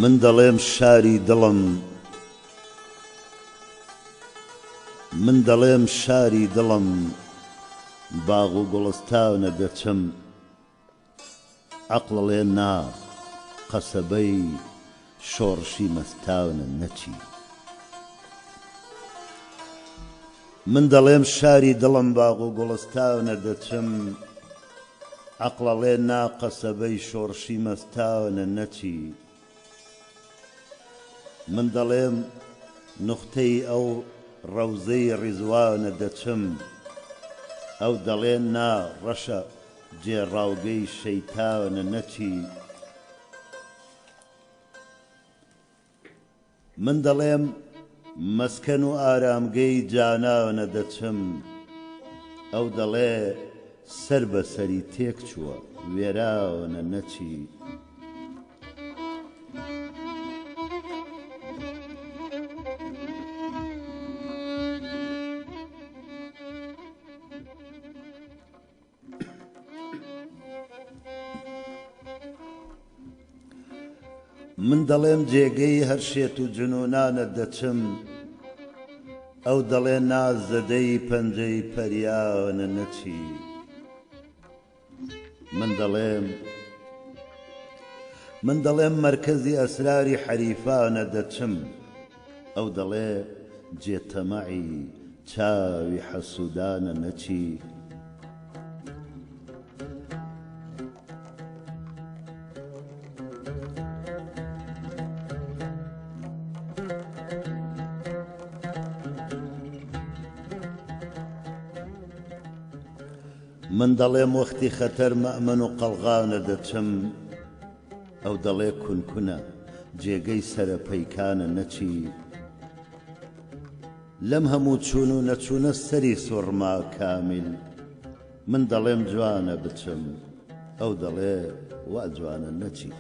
من دەڵێم شاری دڵم، من دەڵێم شاری دڵم، باغ و گوڵستانە دەچم، عەقڵەڵێ نا قەسەبەی شۆڕشی مەستانە نەچی. من دەڵێم شاری دڵم باغ و گوڵستانە دەچم، عەقڵەڵێ نا قەسەبەی شۆڕشی مەستانە نەچی. من دەڵێم نوختەی ئەو ڕەوزەی ڕیزوانە دەچم، ئەو دەڵێ نا ڕەشە جێڕاوگەی شەیتانە نەچی. من دەڵێم مەسکەن و ئارامگەی جانانە دەچم، ئەو دەڵێ سەر بەسەری تێک چووە وێرانە نەچی. من دەڵێم جێگەی هەر شێت و جنوونانە دەچم، ئەو دەڵێ ناز زەدەی پەنجەی پەریانە نەچی. من دەڵێم مەرکەزی ئەسراری حەریفانە دەچم، ئەو دەڵێ جێتەمەعی چاوی حەسوودانە نەچی. من دەڵێم وەختی خەتەر مەئمەن و قەڵغانە دەچم، ئەو دەڵێ کونکونە جێگەی سەرە پەیکانە نەچی. لەم هەموو چوون و نەچوونە سەری سوڕما کامیل، من دەڵێم جوانە بچم، ئەو دەڵێ وا جوانە نەچی.